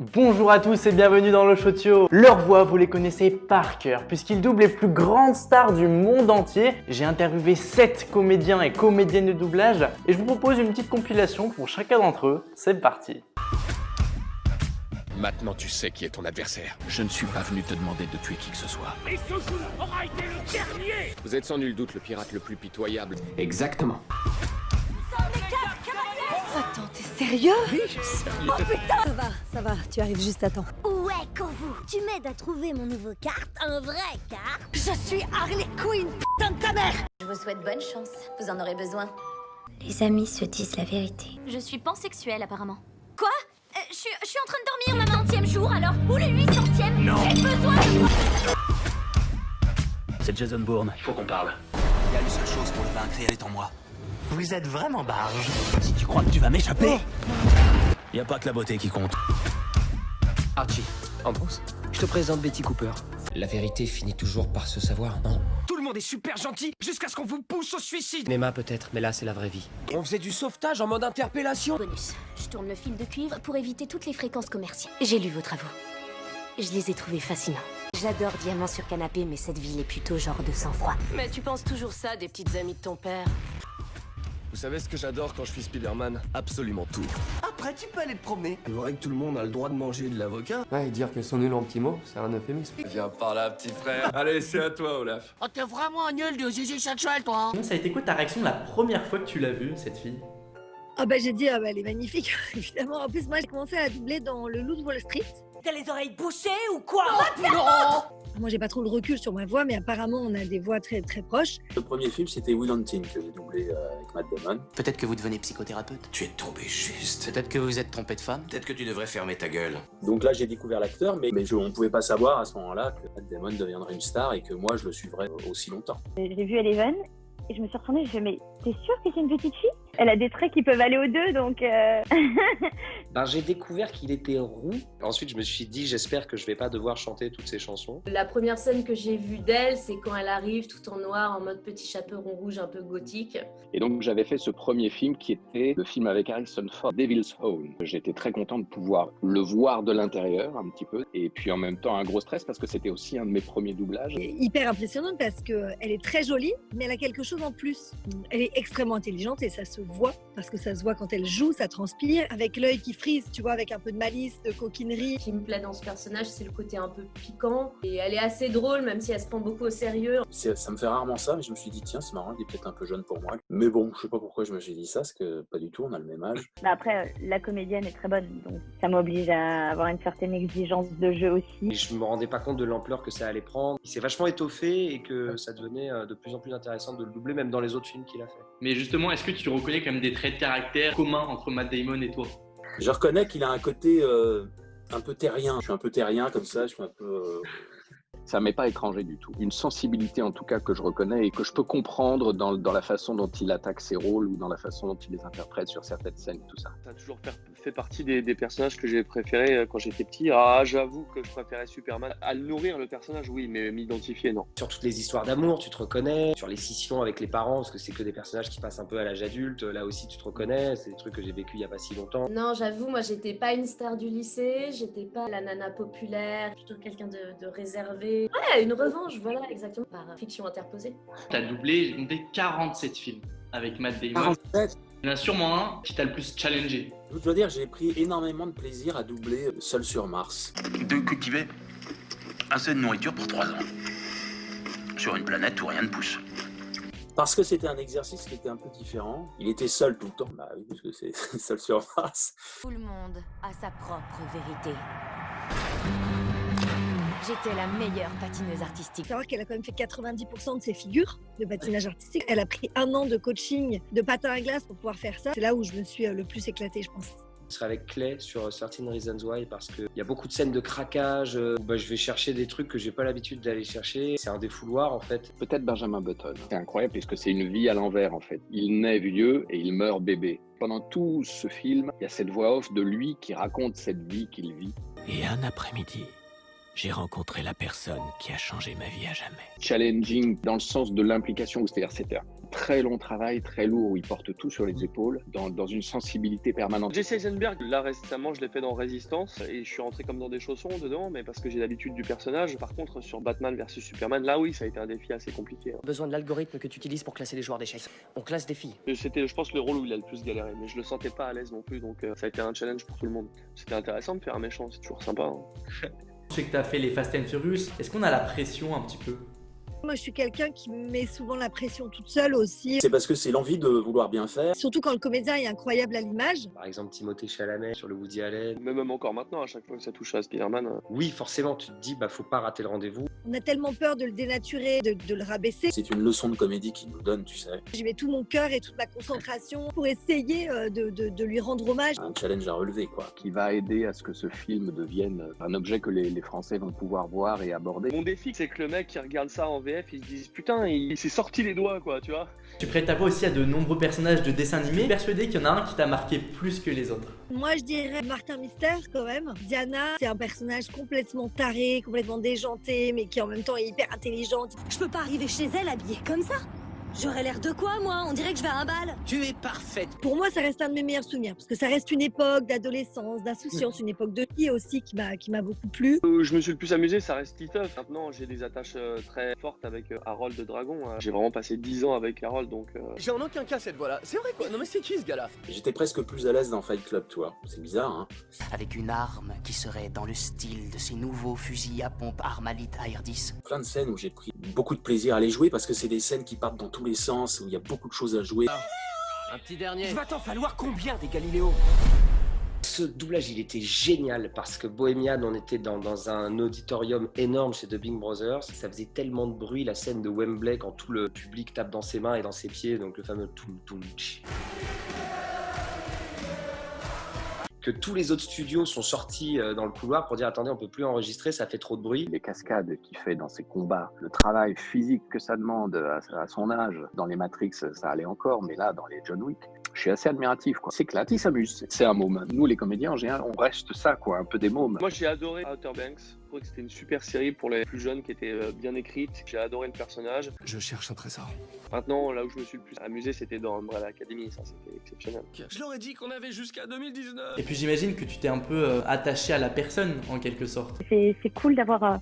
Bonjour à tous et bienvenue dans le Shotio. Leurs voix, vous les connaissez par cœur, puisqu'ils doublent les plus grandes stars du monde entier. J'ai interviewé 7 comédiens et comédiennes de doublage et je vous propose une petite compilation pour chacun d'entre eux. C'est parti. Maintenant tu sais qui est ton adversaire. Je ne suis pas venu te demander de tuer qui que ce soit. Et ce jour aura été le dernier. Vous êtes sans nul doute le pirate le plus pitoyable. Exactement. Attends, t'es sérieux? Oui, je sais. Oh putain! Ça va, tu arrives juste à temps. Ouais, Kovu, tu m'aides à trouver mon nouveau carte, un vrai carte. Je suis Harley Quinn, putain de ta mère! Je vous souhaite bonne chance, vous en aurez besoin. Les amis se disent la vérité. Je suis pansexuelle apparemment. Quoi? Je suis en train de dormir le 20e jour alors? Ou le 800e? Non. J'ai besoin de... C'est Jason Bourne. Il faut qu'on parle. Il y a une seule chose pour le vaincre et elle est en moi. Vous êtes vraiment barge. Si tu crois que tu vas m'échapper... Y a pas que la beauté qui compte. Archie, Ambrose, je te présente Betty Cooper. La vérité finit toujours par se savoir, non? Tout le monde est super gentil jusqu'à ce qu'on vous pousse au suicide. Emma peut-être, mais là c'est la vraie vie. On faisait du sauvetage en mode interpellation. Bonus, je tourne le fil de cuivre pour éviter toutes les fréquences commerciales. J'ai lu vos travaux. Je les ai trouvés fascinants. J'adore Diamant sur canapé, mais cette ville est plutôt genre de sang-froid. Mais tu penses toujours ça des petites amies de ton père? Vous savez ce que j'adore quand je suis Spider-Man? Absolument tout. Après, tu peux aller te promener. C'est vrai que tout le monde a le droit de manger de l'avocat. Ouais, et dire qu'elles sont nulles en petits mots, c'est un euphémisme. Viens par là, petit frère. Allez, c'est à toi, Olaf. Oh, t'es vraiment nul de zizi sexuel, toi! Ça a été quoi ta réaction la première fois que tu l'as vue, cette fille? Ah bah j'ai dit, elle est magnifique, évidemment. En plus, moi, j'ai commencé à la doubler dans Le Loup de Wall Street. T'as les oreilles bouchées ou quoi? Moi, j'ai pas trop le recul sur ma voix, mais apparemment, on a des voix très très proches. Le premier film, c'était Will Hunting, que j'ai doublé avec Matt Damon. Peut-être que vous devenez psychothérapeute. Tu es tombé juste. Peut-être que vous êtes trompé de femme. Peut-être que tu devrais fermer ta gueule. Donc là, j'ai découvert l'acteur, mais on ne pouvait pas savoir à ce moment-là que Matt Damon deviendrait une star et que moi, je le suivrais aussi longtemps. J'ai vu Eleven et je me suis retournée, je me suis dit, mais t'es sûre que c'est une petite fille? Elle a des traits qui peuvent aller aux deux, donc... J'ai découvert qu'il était roux. Ensuite, je me suis dit, j'espère que je vais pas devoir chanter toutes ces chansons. La première scène que j'ai vue d'elle, c'est quand elle arrive tout en noir, en mode petit chaperon rouge un peu gothique. Et donc j'avais fait ce premier film qui était le film avec Harrison Ford, Devil's Own. J'étais très content de pouvoir le voir de l'intérieur un petit peu, et puis en même temps un gros stress parce que c'était aussi un de mes premiers doublages. Elle est hyper impressionnante parce qu'elle est très jolie, mais elle a quelque chose en plus. Elle est extrêmement intelligente et ça se voit, parce que ça se voit quand elle joue, ça transpire, avec l'œil qui frise, tu vois, avec un peu de malice, de coquinerie. Ce qui me plaît dans ce personnage, c'est le côté un peu piquant. Et elle est assez drôle, même si elle se prend beaucoup au sérieux. Ça me fait rarement ça, mais je me suis dit, tiens, c'est marrant, il est peut-être un peu jeune pour moi. Mais bon, je sais pas pourquoi je me suis dit ça, parce que pas du tout, on a le même âge. Bah après, la comédienne est très bonne, donc ça m'oblige à avoir une certaine exigence de jeu aussi. Et je me rendais pas compte de l'ampleur que ça allait prendre. Il s'est vachement étoffé et que ça devenait de plus en plus intéressant de le doubler, même dans les autres films qu'il a fait. Mais justement, est-ce que tu reconnais quand même des traits de caractère communs entre Matt Damon et toi? Je reconnais qu'il a un côté un peu terrien. Je suis un peu terrien comme ça, je suis un peu... Ça m'est pas étranger du tout. Une sensibilité en tout cas que je reconnais et que je peux comprendre dans la façon dont il attaque ses rôles ou dans la façon dont il les interprète sur certaines scènes, tout ça. Ça a toujours fait partie des personnages que j'ai préférés quand j'étais petit. Ah, j'avoue que je préférais Superman. À le nourrir, le personnage, oui, mais m'identifier, non. Sur toutes les histoires d'amour, tu te reconnais. Sur les scissions avec les parents, parce que c'est que des personnages qui passent un peu à l'âge adulte. Là aussi, tu te reconnais. C'est des trucs que j'ai vécu il y a pas si longtemps. Non, j'avoue, moi, j'étais pas une star du lycée, j'étais pas la nana populaire, plutôt quelqu'un de réservé. Ouais, une revanche, voilà, exactement, par fiction interposée. T'as doublé 47 films avec Matt Damon. 47. Il y en a sûrement un qui t'a le plus challengé. Je dois dire, j'ai pris énormément de plaisir à doubler Seul sur Mars. De cultiver assez de nourriture pour 3 ans. Sur une planète où rien ne pousse. Parce que c'était un exercice qui était un peu différent. Il était seul tout le temps. Bah oui, parce que c'est Seul sur Mars. Tout le monde a sa propre vérité. J'étais la meilleure patineuse artistique. Il faut savoir qu'elle a quand même fait 90% de ses figures de patinage artistique. Elle a pris 1 an de coaching de patin à glace pour pouvoir faire ça. C'est là où je me suis le plus éclatée, je pense. Je serai avec Clay sur 13 Reasons Why parce qu'il y a beaucoup de scènes de craquage où je vais chercher des trucs que j'ai pas l'habitude d'aller chercher. C'est un défouloir en fait. Peut-être Benjamin Button. C'est incroyable puisque c'est une vie à l'envers en fait. Il naît vieux et il meurt bébé. Pendant tout ce film, il y a cette voix off de lui qui raconte cette vie qu'il vit. Et un après-midi, J'ai rencontré la personne qui a changé ma vie à jamais. Challenging dans le sens de l'implication, c'est-à-dire c'était un très long travail, très lourd, où il porte tout sur les épaules, dans une sensibilité permanente. Jesse Eisenberg, là récemment je l'ai fait dans Résistance et je suis rentré comme dans des chaussons dedans, mais parce que j'ai l'habitude du personnage. Par contre sur Batman vs Superman, là oui ça a été un défi assez compliqué. Besoin de l'algorithme que tu utilises pour classer les joueurs d'échecs. On classe des filles. C'était je pense le rôle où il a le plus galéré, mais je le sentais pas à l'aise non plus, donc ça a été un challenge pour tout le monde. C'était intéressant de faire un méchant, c'est toujours sympa. Hein. Je sais que tu as fait les Fast and Furious. Est-ce qu'on a la pression un petit peu? Moi, je suis quelqu'un qui met souvent la pression toute seule aussi. C'est parce que c'est l'envie de vouloir bien faire. Surtout quand le comédien est incroyable à l'image. Par exemple, Timothée Chalamet sur le Woody Allen. Même encore maintenant, à chaque fois que ça touche à Spider-Man. Oui, forcément, tu te dis, faut pas rater le rendez-vous. On a tellement peur de le dénaturer, de le rabaisser. C'est une leçon de comédie qu'il nous donne, tu sais. J'y mets tout mon cœur et toute ma concentration pour essayer de lui rendre hommage. Un challenge à relever, quoi. Qui va aider à ce que ce film devienne un objet que les Français vont pouvoir voir et aborder. Mon défi, c'est que le mec qui regarde ça en VF, il se dise putain, il s'est sorti les doigts, quoi, tu vois. Tu prêtes ta voix aussi à de nombreux personnages de dessins animés. Persuadé qu'il y en a un qui t'a marqué plus que les autres. Moi, je dirais Martin Mystère, quand même. Diana, c'est un personnage complètement taré, complètement déjanté, mais qui en même temps est hyper intelligente. Je peux pas arriver chez elle habillée comme ça. J'aurais l'air de quoi, moi? On dirait que je vais à un bal. Tu es parfaite. Pour moi, ça reste un de mes meilleurs souvenirs, parce que ça reste une époque d'adolescence, d'insouciance, une époque de vie aussi qui m'a beaucoup plu. Je me suis le plus amusé, ça reste Titeuf. Maintenant, j'ai des attaches très fortes avec Harold de Dragon. J'ai vraiment passé 10 ans avec Harold, donc... J'ai en aucun cas cette voix-là. C'est vrai quoi? Non mais c'est qui ce gars-là? J'étais presque plus à l'aise dans Fight Club, tu vois. C'est bizarre, hein. Avec une arme qui serait dans le style de ces nouveaux fusils à pompe Armalite AR-10. Plein de scènes où j'ai pris beaucoup de plaisir à les jouer, parce que c'est des scènes qui partent dans tous les sens, où il y a beaucoup de choses à jouer. Un petit dernier. Il va t'en falloir combien des Galiléo? Ce doublage, il était génial parce que Bohemian, on était dans un auditorium énorme chez Dubbing Brothers. Ça faisait tellement de bruit, la scène de Wembley, quand tout le public tape dans ses mains et dans ses pieds, donc le fameux toum. Que tous les autres studios sont sortis dans le couloir pour dire attendez, on peut plus enregistrer, ça fait trop de bruit. Les cascades qu'il fait dans ses combats, le travail physique que ça demande à son âge. Dans les Matrix, ça allait encore, mais là, dans les John Wick, je suis assez admiratif, quoi. C'est éclate, il s'amuse. C'est un môme. Nous, les comédiens, en général, on reste ça, quoi, un peu des mômes. Moi, j'ai adoré Outer Banks. Je trouvais que c'était une super série pour les plus jeunes qui était bien écrite. J'ai adoré le personnage. Je cherche un trésor. Maintenant, là où je me suis le plus amusé, c'était dans Umbrella Academy. Ça, c'était exceptionnel. Je leur ai dit qu'on avait jusqu'à 2019. Et puis j'imagine que tu t'es un peu attaché à la personne, en quelque sorte. C'est cool d'avoir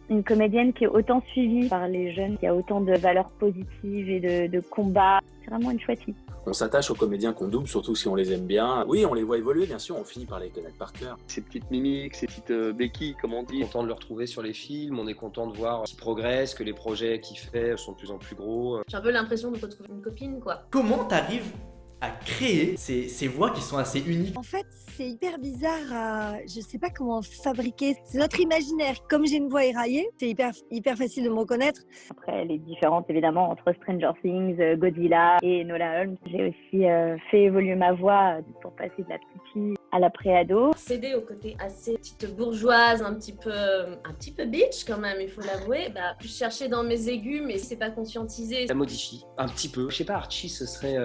une comédienne qui est autant suivie par les jeunes, qui a autant de valeurs positives et de combats. C'est vraiment une chouette fille. On s'attache aux comédiens qu'on double, surtout si on les aime bien. Oui, on les voit évoluer, bien sûr, on finit par les connaître par cœur. Ces petites mimiques, ces petites béquilles, comme on dit. On est content de le retrouver sur les films, on est content de voir qu'il progresse, que les projets qu'il fait sont de plus en plus gros. J'ai un peu l'impression de retrouver une copine, quoi. Comment t'arrives à créer ces voix qui sont assez uniques? En fait, c'est hyper bizarre je sais pas comment fabriquer. C'est notre imaginaire. Comme j'ai une voix éraillée, c'est hyper facile de me reconnaître. Après, elle est différente évidemment entre Stranger Things, Godzilla et Enola Holmes. J'ai aussi fait évoluer ma voix pour passer de la petite fille à la pré-ado. Céder au côté assez petite bourgeoise, un petit peu bitch quand même, il faut l'avouer. Je cherchais dans mes aigus, mais c'est pas conscientisé. Ça modifie un petit peu. Je sais pas, Archie, ce serait...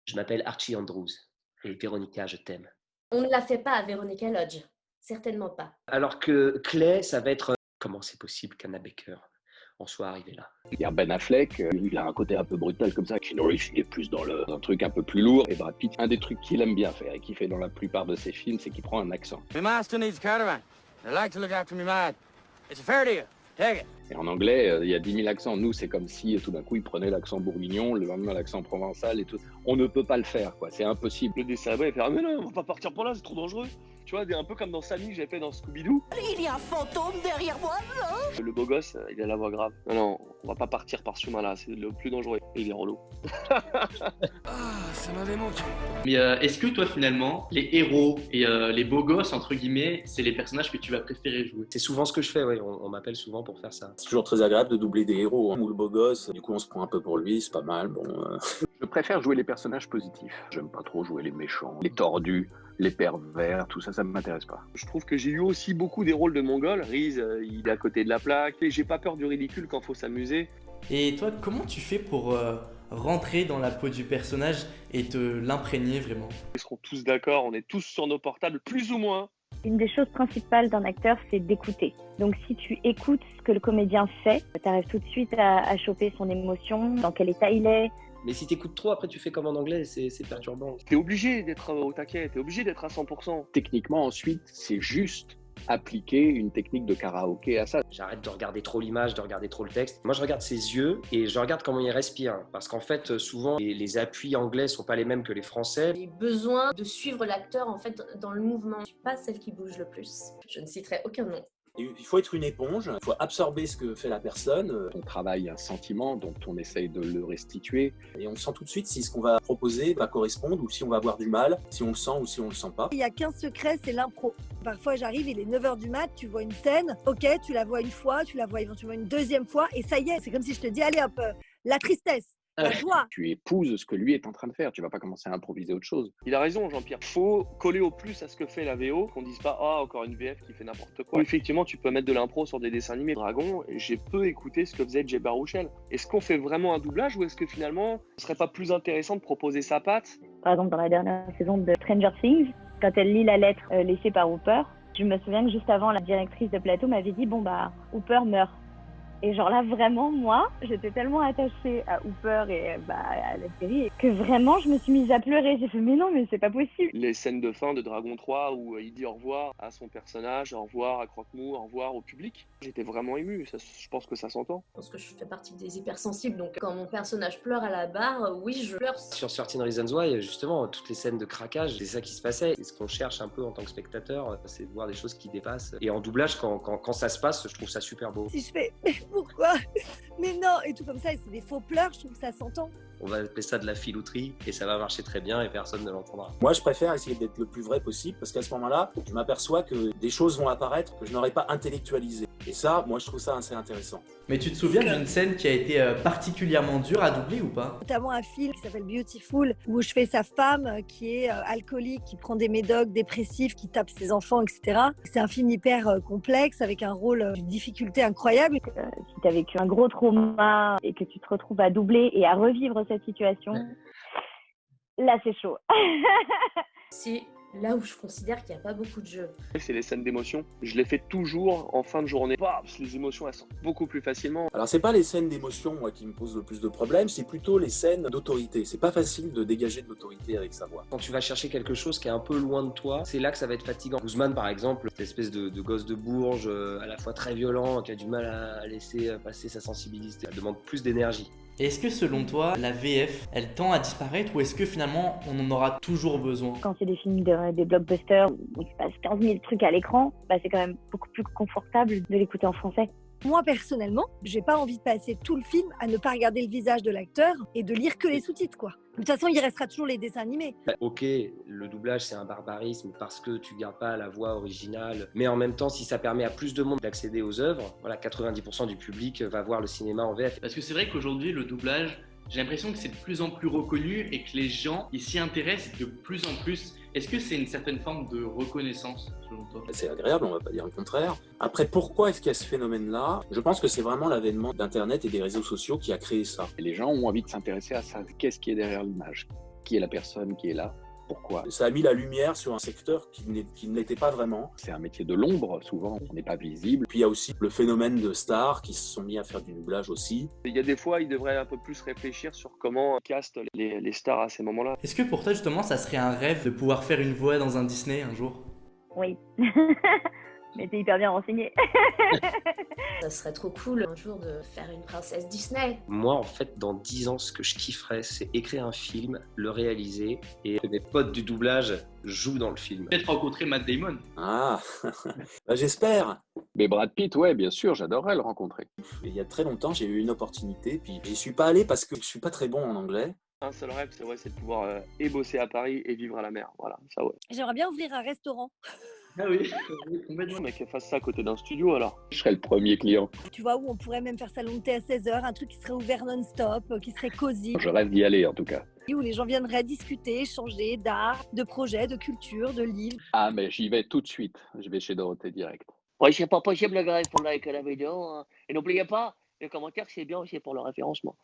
Je m'appelle Archie Andrews. Et Véronica, je t'aime. On ne la fait pas à Veronica Lodge. Certainement pas. Alors que Clay, ça va être... Comment c'est possible qu'Anna Baker en soit arrivée là? Il y a Ben Affleck, il a un côté un peu brutal comme ça. Keanu Reeves, il est plus dans un truc un peu plus lourd. Et Brad Pitt, un des trucs qu'il aime bien faire et qu'il fait dans la plupart de ses films, c'est qu'il prend un accent. My master needs a caravan. I like to look after me man. It's a fair deal. Take it. Et en anglais, il y a 10 000 accents. Nous, c'est comme si tout d'un coup, ils prenaient l'accent bourguignon, le lendemain l'accent provençal et tout. On ne peut pas le faire, quoi. C'est impossible. Le décérébré, il fait ah mais non, on va pas partir pour là, c'est trop dangereux. Tu vois, un peu comme dans Samy que j'avais fait dans Scooby-Doo. Il y a un fantôme derrière moi, non? Le beau gosse, il a la voix grave. Non, on va pas partir par ce chemin-là, c'est le plus dangereux. Et il est relou. Ça m'avait manqué. Mais est-ce que toi finalement, les héros et les beaux gosses, entre guillemets, c'est les personnages que tu vas préférer jouer? C'est souvent ce que je fais, oui. On m'appelle souvent pour faire ça. C'est toujours très agréable de doubler des héros, hein. Ou le beau gosse, du coup on se prend un peu pour lui, c'est pas mal. Bon, Je préfère jouer les personnages positifs. J'aime pas trop jouer les méchants, les tordus, les pervers, tout ça, ça m'intéresse pas. Je trouve que j'ai eu aussi beaucoup des rôles de mongol. Reese, il est à côté de la plaque. Et j'ai pas peur du ridicule quand faut s'amuser. Et toi, comment tu fais pour rentrer dans la peau du personnage et te l'imprégner vraiment? Ils seront tous d'accord, on est tous sur nos portables, plus ou moins. Une des choses principales d'un acteur, c'est d'écouter. Donc si tu écoutes ce que le comédien fait, tu arrives tout de suite à choper son émotion, dans quel état il est. Mais si t'écoutes trop, après tu fais comme en anglais, c'est perturbant. T'es obligé d'être au taquet, t'es obligé d'être à 100%. Techniquement, ensuite, c'est juste appliquer une technique de karaoké à ça. J'arrête de regarder trop l'image, de regarder trop le texte. Moi, je regarde ses yeux et je regarde comment il respire. Parce qu'en fait, souvent, les appuis anglais sont pas les mêmes que les français. J'ai besoin de suivre l'acteur en fait dans le mouvement. Je suis pas celle qui bouge le plus. Je ne citerai aucun nom. Il faut être une éponge, il faut absorber ce que fait la personne. On travaille un sentiment dont on essaye de le restituer. Et on sent tout de suite si ce qu'on va proposer va correspondre ou si on va avoir du mal, si on le sent ou si on le sent pas. Il n'y a qu'un secret, c'est l'impro. Parfois, j'arrive, il est 9h du mat, tu vois une scène, ok, tu la vois une fois, tu la vois éventuellement une deuxième fois, et ça y est, c'est comme si je te dis, allez hop, la tristesse. La joie. Tu épouses ce que lui est en train de faire, tu vas pas commencer à improviser autre chose. Il a raison, Jean-Pierre. Faut coller au plus à ce que fait la VO, qu'on dise pas encore une VF qui fait n'importe quoi. Effectivement, tu peux mettre de l'impro sur des dessins animés. Dragon, j'ai peu écouté ce que faisait Jay Baruchel. Est-ce qu'on fait vraiment un doublage ou est-ce que finalement, ce serait pas plus intéressant de proposer sa patte? Par exemple, dans la dernière saison de Stranger Things, quand elle lit la lettre laissée par Hooper, je me souviens que juste avant, la directrice de plateau m'avait dit Hooper meurt. Et genre là, vraiment, moi, j'étais tellement attachée à Hooper et à la série que vraiment, je me suis mise à pleurer. J'ai fait, mais non, mais c'est pas possible. Les scènes de fin de Dragon 3 où il dit au revoir à son personnage, au revoir à Croque-Mou, au revoir au public. J'étais vraiment ému, je pense que ça s'entend. Je pense que je fais partie des hypersensibles, donc quand mon personnage pleure à la barre, oui, je pleure. Sur 13 Reasons Why, justement, toutes les scènes de craquage, c'est ça qui se passait. Et ce qu'on cherche un peu en tant que spectateur, c'est de voir des choses qui dépassent. Et en doublage, quand ça se passe, je trouve ça super beau. Si je fais, mais pourquoi? Mais non, et tout comme ça, et c'est des faux pleurs, je trouve que ça s'entend. On va appeler ça de la filouterie et ça va marcher très bien et personne ne l'entendra. Moi, je préfère essayer d'être le plus vrai possible parce qu'à ce moment-là, je m'aperçois que des choses vont apparaître que je n'aurais pas intellectualisées. Et ça, moi, je trouve ça assez intéressant. Mais tu te souviens d'une scène qui a été particulièrement dure à doubler ou pas? Notamment un film qui s'appelle Beautiful, où je fais sa femme qui est alcoolique, qui prend des médocs, dépressif, qui tape ses enfants, etc. C'est un film hyper complexe, avec un rôle d'une difficulté incroyable. Si tu as vécu un gros trauma et que tu te retrouves à doubler et à revivre cette situation, là c'est chaud. C'est là où je considère qu'il n'y a pas beaucoup de jeu. C'est les scènes d'émotion. Je les fais toujours en fin de journée. Les émotions, elles sortent beaucoup plus facilement. Alors, c'est pas les scènes d'émotion, moi, qui me posent le plus de problèmes, c'est plutôt les scènes d'autorité. C'est pas facile de dégager de l'autorité avec sa voix. Quand tu vas chercher quelque chose qui est un peu loin de toi, c'est là que ça va être fatigant. Guzman, par exemple, cette espèce de gosse de Bourges, à la fois très violent, qui a du mal à laisser passer sa sensibilité. Elle demande plus d'énergie. Est-ce que selon toi, la VF, elle tend à disparaître ou est-ce que finalement, on en aura toujours besoin? Quand c'est des films des blockbusters où il se passe 15 000 trucs à l'écran, c'est quand même beaucoup plus confortable de l'écouter en français. Moi, personnellement, j'ai pas envie de passer tout le film à ne pas regarder le visage de l'acteur et de lire que les sous-titres, quoi. De toute façon, il restera toujours les dessins animés. Ok, le doublage, c'est un barbarisme parce que tu gardes pas la voix originale. Mais en même temps, si ça permet à plus de monde d'accéder aux œuvres, 90% du public va voir le cinéma en VF. Parce que c'est vrai qu'aujourd'hui, le doublage, j'ai l'impression que c'est de plus en plus reconnu et que les gens ils s'y intéressent de plus en plus. Est-ce que c'est une certaine forme de reconnaissance, selon toi? C'est agréable, on va pas dire le contraire. Après, pourquoi est-ce qu'il y a ce phénomène-là? Je pense que c'est vraiment l'avènement d'Internet et des réseaux sociaux qui a créé ça. Et les gens ont envie de s'intéresser à ça. Qu'est-ce qui est derrière l'image? Qui est la personne qui est là? Pourquoi? Ça a mis la lumière sur un secteur qui ne l'était pas vraiment. C'est un métier de l'ombre, souvent, on n'est pas visible. Puis il y a aussi le phénomène de stars qui se sont mis à faire du doublage aussi. Il y a des fois, ils devraient un peu plus réfléchir sur comment castent les stars à ces moments-là. Est-ce que pour toi, justement, ça serait un rêve de pouvoir faire une voix dans un Disney un jour? Oui. Mais t'es hyper bien renseigné. Ça serait trop cool un jour de faire une princesse Disney. Moi, en fait, dans 10 ans, ce que je kifferais, c'est écrire un film, le réaliser et que mes potes du doublage jouent dans le film. Peut-être rencontrer Matt Damon. Ah, j'espère. Mais Brad Pitt, ouais, bien sûr, j'adorerais le rencontrer. Il y a très longtemps, j'ai eu une opportunité, puis j'y suis pas allé parce que je suis pas très bon en anglais. Un seul rêve, c'est de pouvoir bosser à Paris et vivre à la mer. Voilà, ça ouais. J'aimerais bien ouvrir un restaurant. Ah oui, complètement. Mais qu'elle fasse ça à côté d'un studio alors. Je serais le premier client. Tu vois, où on pourrait même faire salon de thé à 16h, un truc qui serait ouvert non-stop, qui serait cosy. Je rêve d'y aller en tout cas. Où les gens viendraient discuter, échanger d'art, de projets, de culture, de livres. Ah, mais j'y vais tout de suite. Je vais chez Dorothée direct. Oui, c'est pas possible de répondre avec la vidéo. Hein. Et n'oubliez pas, les commentaires, c'est bien aussi pour le référencement.